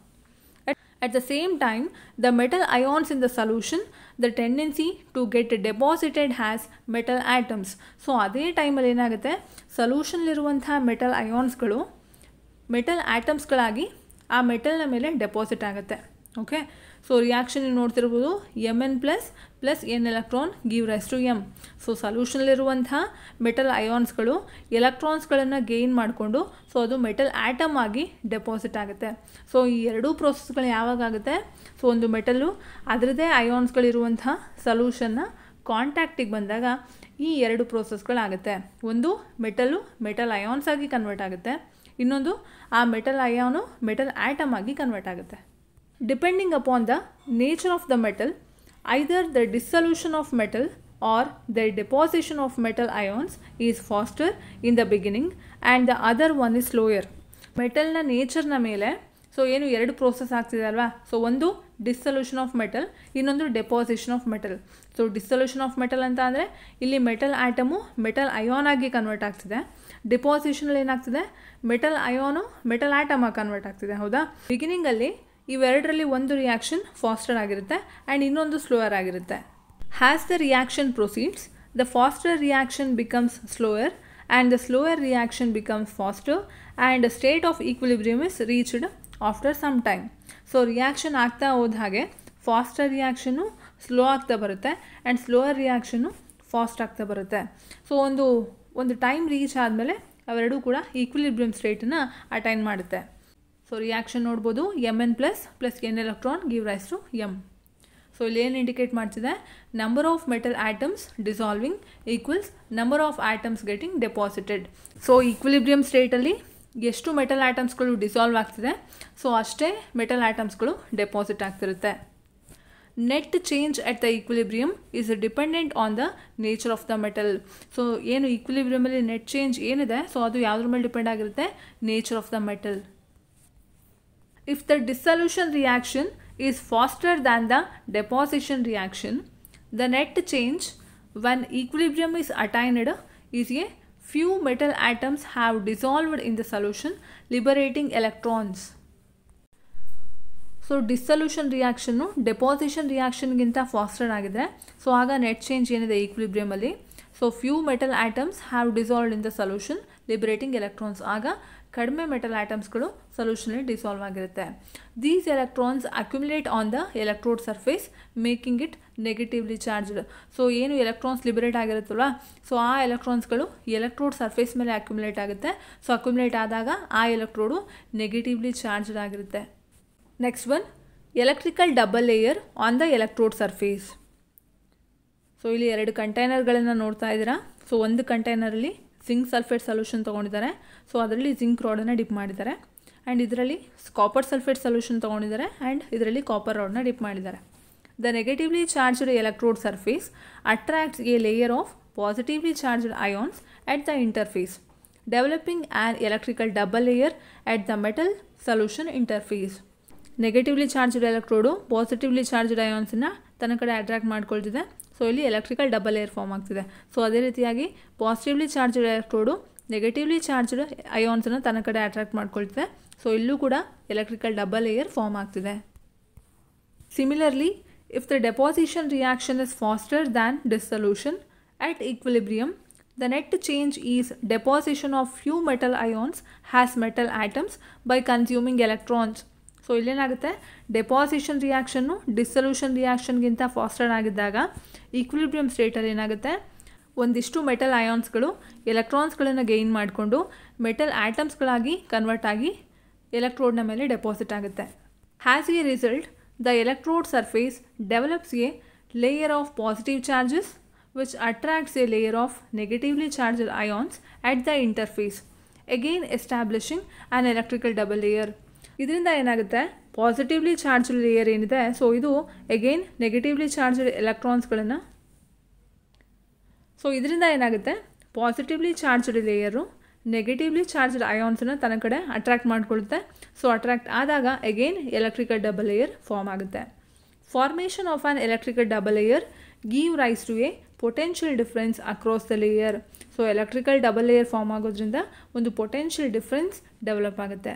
At the same time, the metal ions in the solution, the tendency to get deposited has metal atoms. So ಅದೇ ಟೈಮಲ್ಲಿ ಏನಾಗುತ್ತೆ, ಸೊಲ್ಯೂಷನ್ಲಿರುವಂಥ metal ಅಯಾನ್ಸ್ಗಳು metal ಆಟಮ್ಸ್ಗಳಾಗಿ ಆ ಮೆಟಲ್ನ ಮೇಲೆ deposit ಆಗುತ್ತೆ. Okay, so reaction ನೋಡ್ತಿರ್ಬೋದು, M N plus N electron give rise to M. So ಸೊಲ್ಯೂಷನ್ಲಿರುವಂಥ metal ಅಯಾನ್ಸ್ಗಳು ಎಲೆಕ್ಟ್ರಾನ್ಸ್ಗಳನ್ನು ಗೇನ್ ಮಾಡಿಕೊಂಡು ಸೊ ಅದು ಮೆಟಲ್ ಆಟಮ್ ಆಗಿ ಡೆಪಾಸಿಟ್ ಆಗುತ್ತೆ. ಸೊ ಈ ಎರಡೂ ಪ್ರೋಸೆಸ್ಗಳು ಯಾವಾಗುತ್ತೆ, ಸೊ ಒಂದು ಮೆಟಲ್ಲು ಅದರದ್ದೇ ಅಯಾನ್ಸ್ಗಳಿರುವಂಥ ಸೊಲ್ಯೂಷನ್ನ ಕಾಂಟ್ಯಾಕ್ಟಿಗೆ ಬಂದಾಗ ಈ ಎರಡು ಪ್ರೋಸೆಸ್ಗಳಾಗುತ್ತೆ. ಒಂದು, ಮೆಟಲ್ ಅಯಾನ್ಸ್ ಆಗಿ ಕನ್ವರ್ಟ್ ಆಗುತ್ತೆ. ಇನ್ನೊಂದು, ಆ ಮೆಟಲ್ ಅಯಾನು ಮೆಟಲ್ ಆಟಮ್ ಆಗಿ ಕನ್ವರ್ಟ್ ಆಗುತ್ತೆ. Depending upon the nature of the metal, either the dissolution of metal or the deposition of metal ions is faster in the beginning and the other one is slower. ಮೆಟಲ್ನ ನೇಚರ್ನ ಮೇಲೆ so ಏನು ಎರಡು process ಆಗ್ತಿದೆ ಅಲ್ವಾ. So ಒಂದು dissolution of metal, ಇನ್ನೊಂದು deposition of metal. So dissolution of metal ಅಂತ ಅಂದರೆ ಇಲ್ಲಿ ಮೆಟಲ್ ಆಟಮು ಮೆಟಲ್ ಅಯಾನ್ ಆಗಿ ಕನ್ವರ್ಟ್ ಆಗ್ತಿದೆ. ಡೆಪಾಸಿಷನಲ್ಲಿ ಏನಾಗ್ತಿದೆ, ಮೆಟಲ್ ಅಯಾನು ಮೆಟಲ್ ಆಟಮ್ ಆಗಿ ಕನ್ವರ್ಟ್ ಆಗ್ತಿದೆ. ಹೌದಾ, ಬಿಗಿನಿಂಗಲ್ಲಿ ಇವೆರಡರಲ್ಲಿ ಒಂದು ರಿಯಾಕ್ಷನ್ ಫಾಸ್ಟರ್ ಆಗಿರುತ್ತೆ ಆ್ಯಂಡ್ ಇನ್ನೊಂದು ಸ್ಲೋಯರ್ ಆಗಿರುತ್ತೆ. As the reaction proceeds, the faster reaction becomes slower and the slower reaction becomes faster and state of equilibrium is reached after some time. So reaction ಆಗ್ತಾ ಹೋದ ಹಾಗೆ ಫಾಸ್ಟರ್ ರಿಯಾಕ್ಷನ್ನು ಸ್ಲೋ ಆಗ್ತಾ ಬರುತ್ತೆ and slower reaction fast ಆಗ್ತಾ ಬರುತ್ತೆ. So ಒಂದು time reach ಆದಮೇಲೆ ಅವೆರಡೂ ಕೂಡ ಈಕ್ವಿಲಿಬ್ರಿಯಮ್ ಸ್ಟೇಟನ್ನು ಅಟೈನ್ ಮಾಡುತ್ತೆ. ಸೊ ರಿಯಾಕ್ಷನ್ ನೋಡ್ಬೋದು, M N plus N electron give rise to M. So ಇಲ್ಲಿ ಏನು ಇಂಡಿಕೇಟ್ ಮಾಡ್ತಿದೆ, number of metal atoms dissolving equals number of atoms getting deposited. So equilibrium ಸ್ಟೇಟಲ್ಲಿ ಎಷ್ಟು ಮೆಟಲ್ ಆಟಮ್ಸ್ಗಳು ಡಿಸಾಲ್ವ್ ಆಗ್ತಿದೆ ಸೊ ಅಷ್ಟೇ ಮೆಟಲ್ ಆಟಮ್ಸ್ಗಳು ಡೆಪಾಸಿಟ್ ಆಗ್ತಿರುತ್ತೆ. Net change at the equilibrium is dependent on the nature of the metal. So ಏನು ಈಕ್ವಿಲಿಬ್ರಿಯಮಲ್ಲಿ net change ಏನಿದೆ ಸೊ ಅದು ಯಾವುದ್ರ ಮೇಲೆ ಡಿಪೆಂಡ್ ಆಗಿರುತ್ತೆ, nature of the metal. If the dissolution reaction is faster than the deposition reaction, the net change when equilibrium is attained is a few metal atoms have dissolved in the solution, liberating electrons. So dissolution reaction deposition ರಿಯಾಕ್ಷನ್ಗಿಂತ faster ಆಗಿದೆ. So ಆಗ net change ಏನಿದೆ ಈಕ್ವಿಲಿಬ್ರಿಯಮಲ್ಲಿ, so few metal atoms have dissolved in the solution liberating electrons. ಆಗ ಕಡಿಮೆ metal ಆಟಮ್ಸ್ಗಳು ಸೊಲ್ಯೂಷನಲ್ಲಿ dissolve ಆಗಿರುತ್ತೆ. These electrons accumulate on the electrode surface making it negatively charged. So ಏನು ಎಲೆಕ್ಟ್ರಾನ್ಸ್ ಲಿಬರೇಟ್ ಆಗಿರುತ್ತಲ್ವ ಸೊ ಆ ಎಲೆಕ್ಟ್ರಾನ್ಸ್ಗಳು ಎಲೆಕ್ಟ್ರೋಡ್ ಸರ್ಫೇಸ್ ಮೇಲೆ ಅಕ್ಯುಮುಲೇಟ್ ಆಗುತ್ತೆ. ಸೊ ಅಕ್ಯುಮುಲೇಟ್ ಆದಾಗ ಆ ಎಲೆಕ್ಟ್ರೋಡು ನೆಗೆಟಿವ್ಲಿ ಚಾರ್ಜ್ಡ್ ಆಗಿರುತ್ತೆ. Next one, electrical double layer on the electrode surface. So ಇಲ್ಲಿ ಎರಡು ಕಂಟೈನರ್ಗಳನ್ನು ನೋಡ್ತಾ ಇದ್ದೀರಾ. ಸೊ ಒಂದು ಕಂಟೈನರಲ್ಲಿ ಜಿಂಕ್ ಸಲ್ಫೇಟ್ ಸೊಲ್ಯೂಷನ್ ತೊಗೊಂಡಿದ್ದಾರೆ. ಸೊ ಅದರಲ್ಲಿ ಜಿಂಕ್ ರಾಡನ್ನು ಡಿಪ್ ಮಾಡಿದ್ದಾರೆ ಆ್ಯಂಡ್ ಇದರಲ್ಲಿ ಕಾಪರ್ ಸಲ್ಫೇಟ್ ಸೊಲ್ಯೂಷನ್ ತೊಗೊಂಡಿದ್ದಾರೆ ಆ್ಯಂಡ್ ಇದರಲ್ಲಿ ಕಾಪರ್ ರಾಡನ್ನ ಡಿಪ್ ಮಾಡಿದ್ದಾರೆ. The negatively charged electrode surface attracts a layer of positively charged ions at the interface, developing an electrical double layer at the metal solution interface. Negatively charged electrode positively charged ಅಯಾನ್ಸನ್ನು ತನ್ನ ಕಡೆ attract ಮಾಡ್ಕೊಳ್ತಿದೆ. So ಇಲ್ಲಿ electrical double layer form ಆಗ್ತಿದೆ. So ಅದೇ ರೀತಿಯಾಗಿ positively charged electrode negatively charged ಅಯಾನ್ಸನ್ನು ತನ್ನ ಕಡೆ ಅಟ್ರಾಕ್ಟ್ ಮಾಡ್ಕೊಳ್ತಿದೆ. ಸೊ ಇಲ್ಲೂ ಕೂಡ ಎಲೆಕ್ಟ್ರಿಕಲ್ ಡಬಲ್ ಲೇಯರ್ ಫಾರ್ಮ್ ಆಗ್ತಿದೆ. Similarly, if the deposition reaction is faster than dissolution at equilibrium, the net change is deposition of few metal ions has metal atoms by consuming electrons. So ಇಲ್ಲೇನಾಗುತ್ತೆ, deposition reaction dissolution ರಿಯಾಕ್ಷನ್ಗಿಂತ faster ಆಗಿದ್ದಾಗ equilibrium ಸ್ಟೇಟಲ್ಲಿ ಏನಾಗುತ್ತೆ, ಒಂದಿಷ್ಟು metal ಅಯಾನ್ಸ್ಗಳು ಎಲೆಕ್ಟ್ರಾನ್ಸ್ಗಳನ್ನು gain ಮಾಡಿಕೊಂಡು metal ಆಟಮ್ಸ್ಗಳಾಗಿ ಕನ್ವರ್ಟ್ ಆಗಿ ಎಲೆಕ್ಟ್ರೋಡ್ನ ಮೇಲೆ ಡೆಪಾಸಿಟ್ ಆಗುತ್ತೆ. As a result, the electrode surface develops a layer of positive charges which attracts a layer of negatively charged ions at the interface, again establishing an electrical double layer. ಇದರಿಂದ ಏನಾಗುತ್ತೆ, positively charged layer ಏನಿದೆ, so ಇದು again negatively charged ಎಲೆಕ್ಟ್ರಾನ್ಸ್ಗಳನ್ನು, so ಇದರಿಂದ ಏನಾಗುತ್ತೆ, positively charged layer negatively charged ಅಯಾನ್ಸನ್ನು ತನ್ನ ಕಡೆ ಅಟ್ರಾಕ್ಟ್ ಮಾಡ್ಕೊಳುತ್ತೆ. ಸೊ ಅಟ್ರಾಕ್ಟ್ ಆದಾಗ again electrical double layer form ಆಗುತ್ತೆ. Formation of an electrical double layer give rise to a potential difference across the layer. So electrical double layer form ಆಗೋದ್ರಿಂದ ಒಂದು potential difference develop ಆಗುತ್ತೆ.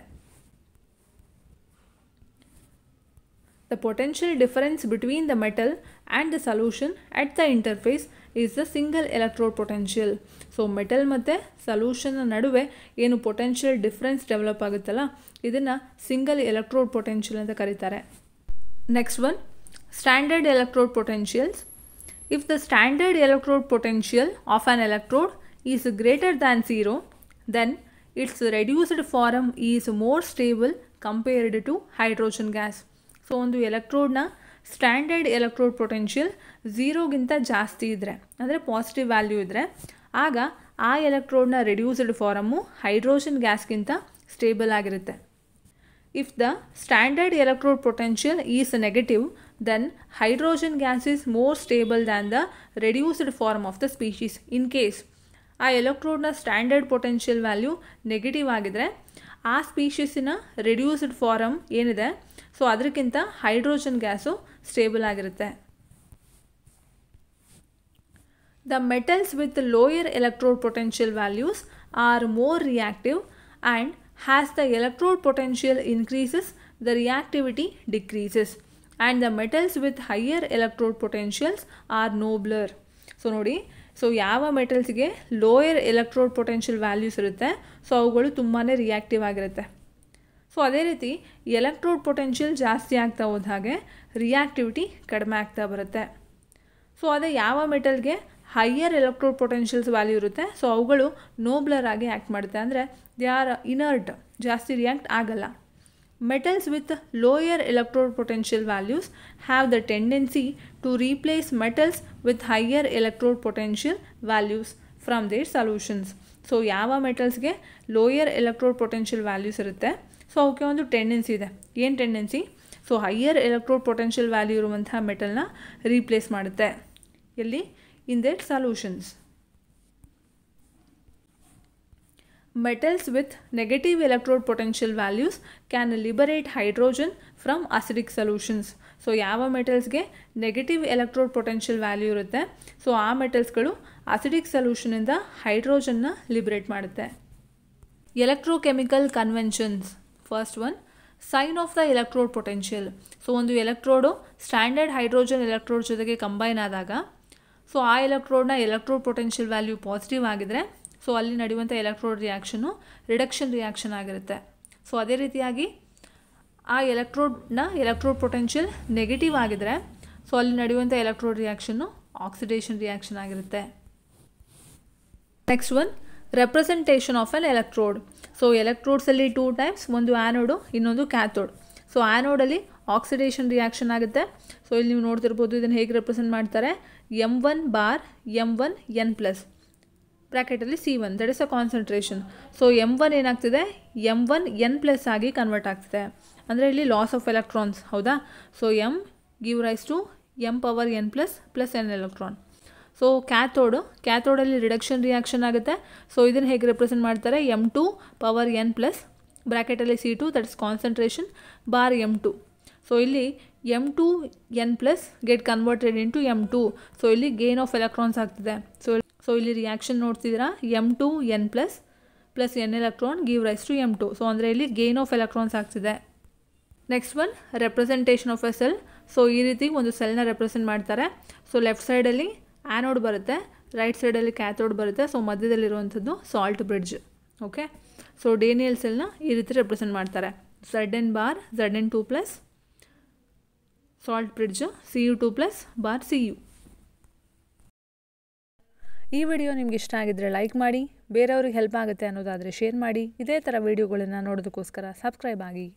The potential difference between the metal and the solution at the interface is the single electrode potential. So metal ಮತ್ತು solution ನಡುವೆ ಏನು potential difference develop ಆಗುತ್ತಲ್ಲ, ಇದನ್ನು single electrode potential ಅಂತ ಕರೀತಾರೆ. Next one, standard electrode potentials. If the standard electrode potential of an electrode is greater than 0, then its reduced form is more stable compared to hydrogen gas. So ಒಂದು ಎಲೆಕ್ಟ್ರೋಡ್ನ standard electrode potential 0ಗಿಂತ ಜಾಸ್ತಿ ಇದ್ದರೆ, ಅಂದರೆ positive value ಇದ್ದರೆ, ಆಗ ಆ ಎಲೆಕ್ಟ್ರೋಡ್ನ ರೆಡ್ಯೂಸ್ಡ್ ಫಾರಮ್ಮು ಹೈಡ್ರೋಜನ್ ಗ್ಯಾಸ್ಗಿಂತ ಸ್ಟೇಬಲ್ ಆಗಿರುತ್ತೆ. If the standard electrode potential is negative, then hydrogen gas is more stable than the reduced form of the species. In case ಆ ಎಲೆಕ್ಟ್ರೋಡ್ನ ಸ್ಟ್ಯಾಂಡರ್ಡ್ ಪೊಟೆನ್ಷಿಯಲ್ ವ್ಯಾಲ್ಯೂ ನೆಗೆಟಿವ್ ಆಗಿದ್ರೆ, ಆ ಸ್ಪೀಷೀಸಿನ ರೆಡ್ಯೂಸ್ಡ್ ಫಾರಮ್ ಏನಿದೆ, so ಅದಕ್ಕಿಂತ hydrogen gas stable ಆಗಿರುತ್ತೆ. The metals with lower electrode potential values are more reactive and as the electrode potential increases, the reactivity decreases, and the metals with higher electrode potentials are nobler. So ನೋಡಿ, so ಯಾವ ಮೆಟಲ್ಸ್ಗೆ lower electrode potential values ಇರುತ್ತೆ, so ಅವುಗಳು ತುಂಬಾ reactive ಆಗಿರುತ್ತೆ. So ಅದೇ ರೀತಿ electrode potential ಜಾಸ್ತಿ ಆಗ್ತಾ ಹೋದ ಹಾಗೆ ರಿಯಾಕ್ಟಿವಿಟಿ ಕಡಿಮೆ ಆಗ್ತಾ ಬರುತ್ತೆ. ಸೊ ಅದೇ ಯಾವ ಮೆಟಲ್ಗೆ ಹೈಯರ್ ಎಲೆಕ್ಟ್ರೋಡ್ ಪೊಟೆನ್ಷಿಯಲ್ಸ್ ವ್ಯಾಲ್ಯೂ ಇರುತ್ತೆ, ಸೊ ಅವುಗಳು ನೋಬ್ಲರ್ ಆಗಿ ಆ್ಯಕ್ಟ್ ಮಾಡುತ್ತೆ, ಅಂದರೆ ದೇ ಆರ್ ಇನರ್ಟ್, ಜಾಸ್ತಿ ರಿಯಾಕ್ಟ್ ಆಗಲ್ಲ. Metals with lower electrode potential values have the tendency to replace metals with higher electrode potential values from their solutions. So ಯಾವ ಮೆಟಲ್ಸ್ಗೆ lower electrode potential values ಇರುತ್ತೆ, so ಅವಕ್ಕೆ ಒಂದು tendency ಇದೆ. ಏನು tendency? So higher electrode potential value ಇರುವಂಥ ಮೆಟಲ್ನ replace ಮಾಡುತ್ತೆ. ಎಲ್ಲಿ? In there solutions. Metals with negative electrode potential values can liberate hydrogen from acidic solutions. So ಯಾವ ಮೆಟಲ್ಸ್ಗೆ ನೆಗೆಟಿವ್ ಎಲೆಕ್ಟ್ರೋಡ್ ಪೊಟೆನ್ಷಿಯಲ್ ವ್ಯಾಲ್ಯೂ ಇರುತ್ತೆ, ಸೊ ಆ ಮೆಟಲ್ಸ್ಗಳು ಅಸಿಡಿಕ್ ಸೊಲ್ಯೂಷನಿಂದ ಹೈಡ್ರೋಜನ್ನ ಲಿಬರೇಟ್ ಮಾಡುತ್ತೆ. Electrochemical conventions. First one, sign of the electrode potential. So ಒಂದು electrode standard hydrogen electrode ಜೊತೆಗೆ ಕಂಬೈನ್ ಆದಾಗ, ಸೊ ಆ ಎಲೆಕ್ಟ್ರೋಡ್ನ ಎಲೆಕ್ಟ್ರೋಡ್ ಪೊಟೆನ್ಷಿಯಲ್ ವ್ಯಾಲ್ಯೂ ಪಾಸಿಟಿವ್ ಆಗಿದ್ರೆ, ಸೊ ಅಲ್ಲಿ ನಡೆಯುವಂಥ ಎಲೆಕ್ಟ್ರೋಡ್ ರಿಯಾಕ್ಷನು ರಿಡಕ್ಷನ್ ರಿಯಾಕ್ಷನ್ ಆಗಿರುತ್ತೆ. ಸೊ ಅದೇ ರೀತಿಯಾಗಿ ಆ ಎಲೆಕ್ಟ್ರೋಡ್ನ ಎಲೆಕ್ಟ್ರೋಡ್ ಪೊಟೆನ್ಷಿಯಲ್ ನೆಗೆಟಿವ್ ಆಗಿದ್ರೆ, ಸೊ ಅಲ್ಲಿ ನಡೆಯುವಂಥ ಎಲೆಕ್ಟ್ರೋಡ್ ರಿಯಾಕ್ಷನ್ನು ಆಕ್ಸಿಡೇಷನ್ ರಿಯಾಕ್ಷನ್ ಆಗಿರುತ್ತೆ. Next one, representation of an electrode. So ಎಲೆಕ್ಟ್ರೋಡ್ಸಲ್ಲಿ 2 ಟೈಪ್ಸ್, ಒಂದು ಆ್ಯನೋಡು, ಇನ್ನೊಂದು ಕ್ಯಾಥೋಡ್. ಸೊ ಆ್ಯನೋಡಲ್ಲಿ ಆಕ್ಸಿಡೇಷನ್ ರಿಯಾಕ್ಷನ್ ಆಗುತ್ತೆ. ಸೊ ಇಲ್ಲಿ ನೀವು ನೋಡ್ತಿರ್ಬೋದು, ಇದನ್ನು ಹೇಗೆ ರೆಪ್ರೆಸೆಂಟ್ ಮಾಡ್ತಾರೆ, M1 ಬಾರ್ M1N+, ಬ್ರ್ಯಾಕೆಟಲ್ಲಿ C1, that is a concentration. So M1 ಏನಾಗ್ತಿದೆ, M1N+ ಆಗಿ ಕನ್ವರ್ಟ್ ಆಗ್ತಿದೆ, ಅಂದರೆ ಇಲ್ಲಿ ಲಾಸ್ ಆಫ್ ಎಲೆಕ್ಟ್ರಾನ್ಸ್, ಹೌದಾ. So M give rise to M⁴N+, plus N electron. So ಕ್ಯಾಥೋಡಲ್ಲಿ reduction reaction ಆಗುತ್ತೆ. ಸೊ ಇದನ್ನು ಹೇಗೆ ರೆಪ್ರೆಸೆಂಟ್ ಮಾಡ್ತಾರೆ, M2⁴N+, ಬ್ರ್ಯಾಕೆಟಲ್ಲಿ C2, that is concentration, bar M2. So ಇಲ್ಲಿ M2N+ get converted into M2. So ಇಲ್ಲಿ gain of electrons ಆಗ್ತಿದೆ. So ಇಲ್ಲಿ reaction ನೋಡ್ತಿದ್ದೀರಾ, M2N+ plus N electron give rise to M2. So ಅಂದರೆ ಇಲ್ಲಿ ಗೇನ್ ಆಫ್ ಎಲೆಕ್ಟ್ರಾನ್ಸ್ ಆಗ್ತಿದೆ. Next one, representation of a cell. So ಈ ರೀತಿ ಒಂದು ಸೆಲ್ನ ರೆಪ್ರೆಸೆಂಟ್ ಮಾಡ್ತಾರೆ. ಸೊ ಲೆಫ್ಟ್ ಸೈಡಲ್ಲಿ ಆ್ಯನೋಡ್ ಬರುತ್ತೆ, ರೈಟ್ ಸೈಡಲ್ಲಿ ಕ್ಯಾಥೋಡ್ ಬರುತ್ತೆ. ಸೊ ಮಧ್ಯದಲ್ಲಿರುವಂಥದ್ದು salt bridge. Okay, so Daniell ಸೆಲ್ನ ಈ ರೀತಿ ರೆಪ್ರೆಸೆಂಟ್ ಮಾಡ್ತಾರೆ. Zn bar Zn2+, salt bridge Cu2+ bar Cu. ಈ ವಿಡಿಯೋ ನಿಮ್ಗೆ ಇಷ್ಟ ಆಗಿದ್ದರೆ ಲೈಕ್ ಮಾಡಿ, ಬೇರೆಯವ್ರಿಗೆ ಹೆಲ್ಪ್ ಆಗುತ್ತೆ ಅನ್ನೋದಾದರೆ ಶೇರ್ ಮಾಡಿ. ಇದೇ ಥರ ವಿಡಿಯೋಗಳನ್ನು ನೋಡೋದಕ್ಕೋಸ್ಕರ ಸಬ್ಸ್ಕ್ರೈಬ್ ಆಗಿ.